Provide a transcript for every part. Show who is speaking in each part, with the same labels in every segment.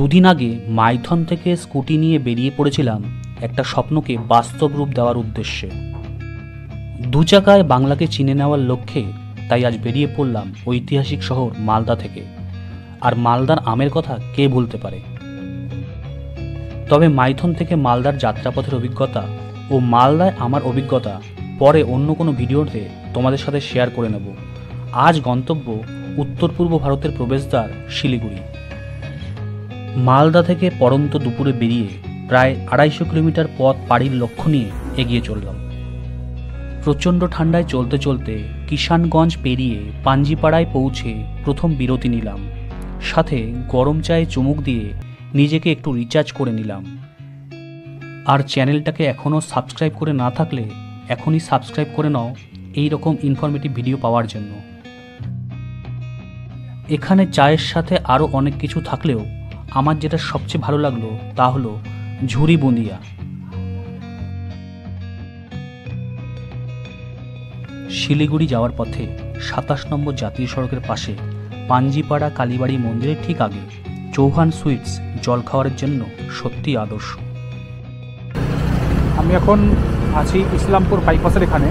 Speaker 1: দুদিন আগে মাইথন থেকে স্কুটি নিয়ে বেরিয়ে পড়েছিলাম একটা স্বপ্নকে বাস্তব রূপ দেওয়ার উদ্দেশ্যে। দু চাকায় বাংলাকে চিনে নেওয়ার লক্ষ্যে তাই আজ বেরিয়ে পড়লাম ঐতিহাসিক শহর মালদা থেকে। আর মালদার আমের কথা কে ভুলতে পারে। তবে মাইথন থেকে মালদার যাত্রাপথের অভিজ্ঞতা ও মালদায় আমার অভিজ্ঞতা পরে অন্য কোনো ভিডিওতে তোমাদের সাথে শেয়ার করে নেব। আজ গন্তব্য উত্তর পূর্ব ভারতের প্রবেশদ্বার শিলিগুড়ি। মালদা থেকে পড়ন্ত দুপুরে বেরিয়ে প্রায় 250 কিলোমিটার পথ পাড়ির লক্ষ্য নিয়ে এগিয়ে চললাম। প্রচণ্ড ঠান্ডায় চলতে চলতে কিষানগঞ্জ পেরিয়ে পাঞ্জিপাড়ায় পৌঁছে প্রথম বিরতি নিলাম। সাথে গরম চায়ে চুমুক দিয়ে নিজেকে একটু রিচার্জ করে নিলাম। আর চ্যানেলটাকে এখনও সাবস্ক্রাইব করে না থাকলে এখনই সাবস্ক্রাইব করে নাও এই রকম ইনফরমেটিভ ভিডিও পাওয়ার জন্য। এখানে চায়ের সাথে আরও অনেক কিছু থাকলেও আমার যেটা সবচেয়ে ভালো লাগলো তা হলো ঝুরি বুঁদিয়া। শিলিগুড়ি যাওয়ার পথে 27 নম্বর জাতীয় সড়কের পাশে পাঞ্জিপাড়া কালীবাড়ি মন্দিরের ঠিক আগে চৌহান সুইটস জল খাওয়ার জন্য সত্যি আদর্শ।
Speaker 2: আমি এখন আছি ইসলামপুর বাইপাসের এখানে।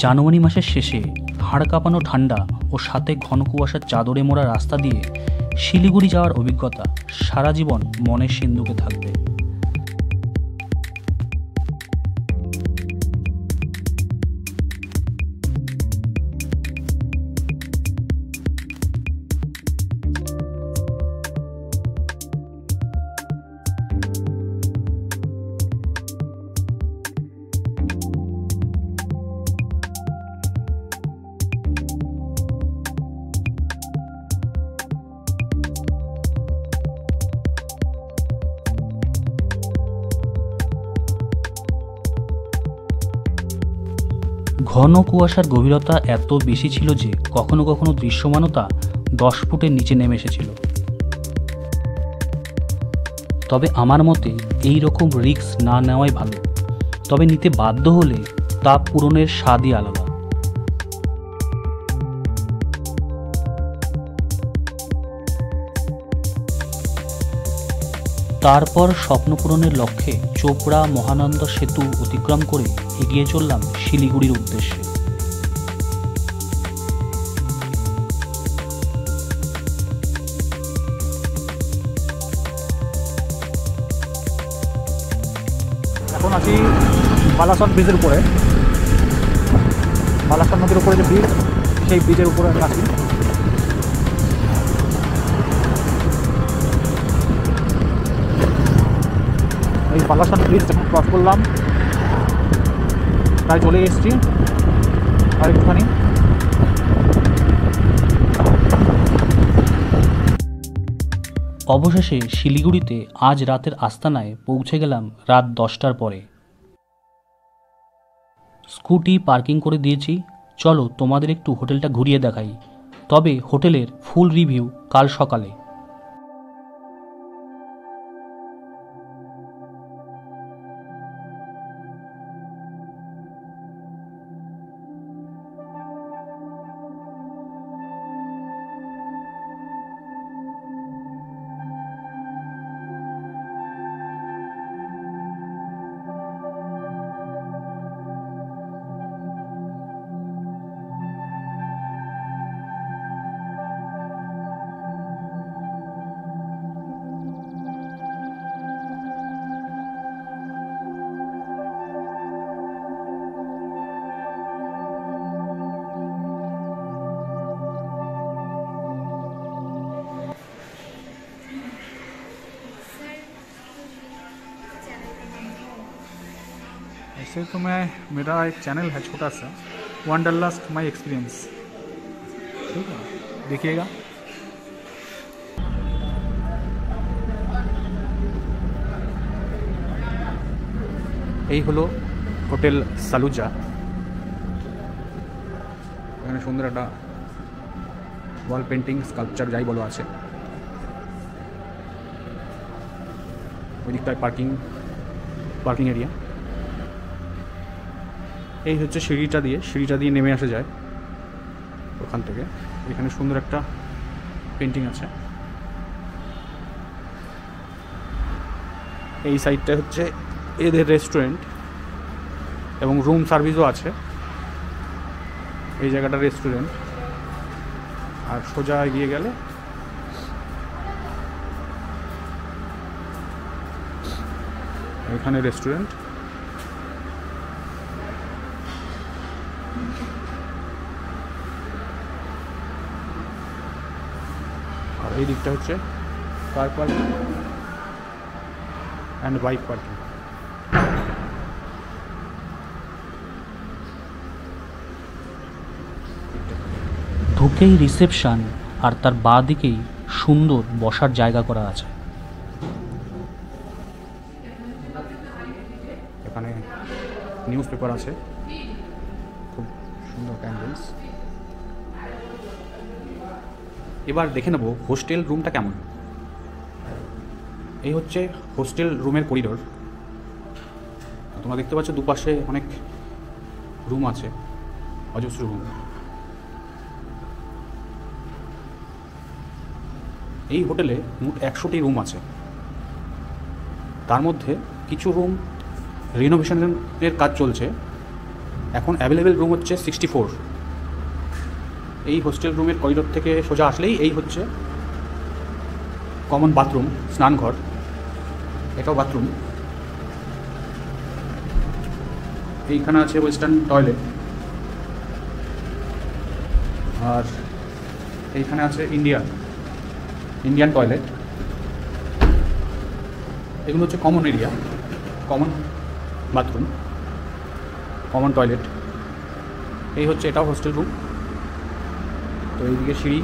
Speaker 1: জানুয়ারি মাসের শেষে হাড় কাঁপানো ঠান্ডা ও সাথে ঘন কুয়াশার চাদরে মোড়া রাস্তা দিয়ে শিলিগুড়ি যাওয়ার অভিজ্ঞতা সারা জীবন মনের সিন্ধুকে থাকবে। ঘন কুয়াশার গভীরতা এত বেশি ছিল যে কখনো কখনো দৃশ্যমানতা 10 ফুটের নিচে নেমে এসেছিল। তবে আমার মতে এই রকম রিস্ক না নেওয়াই ভালো। তবে নিতে বাধ্য হলে তা পূরণের স্বাদই আলাদা। তারপর স্বপ্ন পূরণের লক্ষ্যে চোপড়া মহানন্দ সেতু অতিক্রম করে এগিয়ে চললাম শিলিগুড়ির উদ্দেশ্যে।
Speaker 2: এখন আছি বালাসন ব্রিজের উপরে। বালাসন নদীর উপরে যে ব্রিজ, সেই ব্রিজের উপরে আমি আছি। এই বালাসন ব্রিজ যখন ক্রস করলাম প্রায় চলে এসেছি আর একটুখানি।
Speaker 1: অবশেষে শিলিগুড়িতে আজ রাতের আস্তানায় পৌঁছে গেলাম রাত 10টার পরে। স্কুটি পার্কিং করে দিয়েছি। চলো তোমাদের একটু হোটেলটা ঘুরিয়ে দেখাই। তবে হোটেলের ফুল রিভিউ কাল সকালে।
Speaker 2: ऐसे तो मेरा एक चैनल है छोटा सा, वंडरलस्ट माई एक्सपीरियंस, ठीक है, देखिएगा। এই হলো হোটেল সালুজা। এখানে সুন্দর একটা ওয়াল পেন্টিং স্কাল্পচার যাই বলো আছে। ওই দিকটায় পার্কিং এরিয়া। এই হচ্ছে সিঁড়িটা দিয়ে নেমে আসা যায় ওখান থেকে। এখানে সুন্দর একটা পেন্টিং আছে। এই সাইডটা হচ্ছে এদের রেস্টুরেন্ট এবং রুম সার্ভিসও আছে। এই জায়গাটা রেস্টুরেন্ট, আর সোজা এগিয়ে গেলে এখানে রেস্টুরেন্ট। আর এই দিকটা হচ্ছে car parking and bike parking.
Speaker 1: ঢুকেই রিসেপশন, আর তার বাঁ দিকেই সুন্দর বসার জায়গা করা আছে।
Speaker 2: এখানে নিউজ পেপার আছে, খুব সুন্দর ক্যান্ডেলস। এবার দেখে নেব হোস্টেল রুমটা কেমন। এই হচ্ছে হোস্টেল রুমের করিডোর। তোমরা দেখতে পাচ্ছ দুপাশে অনেক রুম আছে, অজস্র রুম। এই হোটেলে মোট 100টি রুম আছে। তার মধ্যে কিছু রুম রিনোভেশনের কাজ চলছে। এখন অ্যাভেলেবেল রুম হচ্ছে 64। এই হোস্টেল রুমের করিডোর থেকে সোজা আসলেই এই হচ্ছে কমন বাথরুম, স্নানঘর। এটাও বাথরুম। এইখানে আছে ওয়েস্টার্ন টয়লেট, আর এইখানে আছে ইন্ডিয়ান টয়লেট। এগুলো হচ্ছে common area, common bathroom, common toilet. এই হচ্ছে এটাও হোস্টেল রুম। তো এইদিকে সিঁড়ি,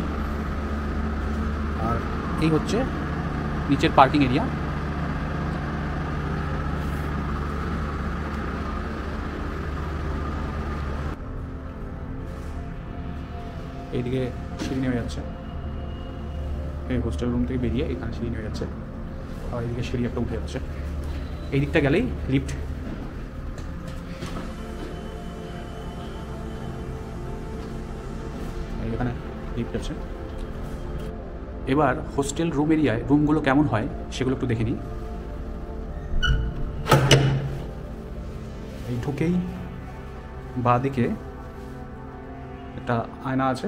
Speaker 2: আর এই হচ্ছে নিচের পার্কিং এরিয়া। এইদিকে সিঁড়ি নেমে যাচ্ছে, এই হোস্টেল রুম থেকে বেরিয়ে এখানে সিঁড়ি নেমে যাচ্ছে, আর এইদিকে সিঁড়ি একটা উঠে যাচ্ছে। এই দিকটা গেলেই লিফট। এখানে লিফট আছে। এবার হোস্টেল রুম এরিয়ায় রুমগুলো কেমন হয় সেগুলো একটু দেখে নিই। এই ঢুকেই বাঁ দিকে একটা আয়না আছে,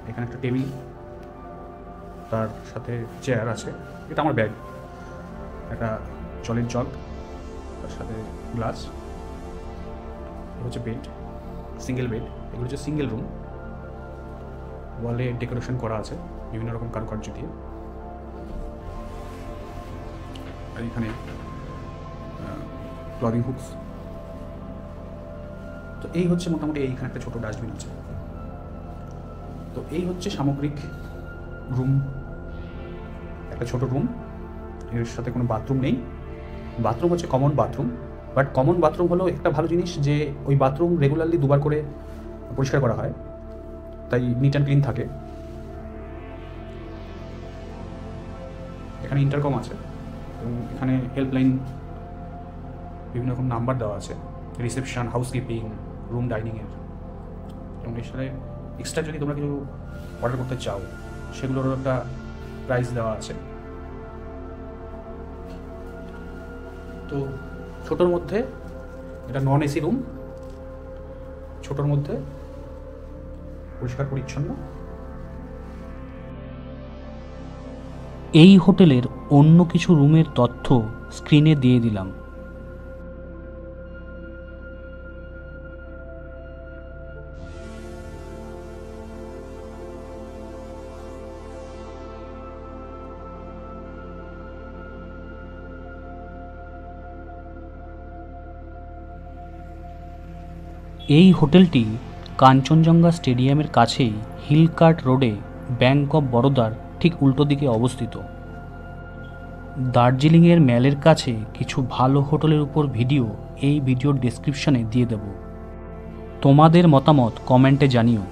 Speaker 2: এখানে একটা টেবিল, তার সাথে চেয়ার আছে। এটা আমার ব্যাগ, একটা জলের জগ, তার সাথে গ্লাস। হচ্ছে বেড, সিঙ্গেল বেড। এগুলো হচ্ছে সিঙ্গেল রুম। ওয়ালে ডেকোরেশন করা আছে বিভিন্ন রকম কারুকার্য দিয়ে। আর এখানে ক্লদিং হুকস। তো এই হচ্ছে মোটামুটি, এইখানে একটা ছোটো ডাস্টবিন আছে। তো এই হচ্ছে সামগ্রিক রুম। একটা ছোট রুম, এর সাথে কোনো বাথরুম নেই। বাথরুম হচ্ছে common bathroom, but common bathroom হলো একটা ভালো জিনিস যে ওই বাথরুম রেগুলারলি 2বার করে পরিষ্কার করা হয়, তাই নিট অ্যান্ড ক্লিন থাকে। এখানে ইন্টারকম আছে এবং এখানে হেল্পলাইন বিভিন্ন রকম নাম্বার দেওয়া আছে, রিসেপশন, হাউসকিপিং, রুম ডাইনিংয়ের। এবং এর সাথে এক্সট্রা যদি তোমরা কিছু অর্ডার করতে চাও সেগুলোরও একটা প্রাইস দেওয়া আছে। তো ছোটোর মধ্যে এটা নন এসি রুম, ছোটোর মধ্যে পরিষ্কার পরিচ্ছন্ন।
Speaker 1: এই হোটেলের অন্য কিছু রুমের তথ্য স্ক্রিনে দিয়ে দিলাম। এই হোটেলটি কাঞ্চনজঙ্ঘা স্টেডিয়ামের কাছেই হিলকার্ট রোডে ব্যাংক অফ বরোদার ঠিক উল্টো দিকে অবস্থিত। দার্জিলিংয়ের ম্যালের কাছে কিছু ভালো হোটেলের উপর ভিডিও এই ভিডিওর ডেসক্রিপশনে দিয়ে দেব। তোমাদের মতামত কমেন্টে জানিও।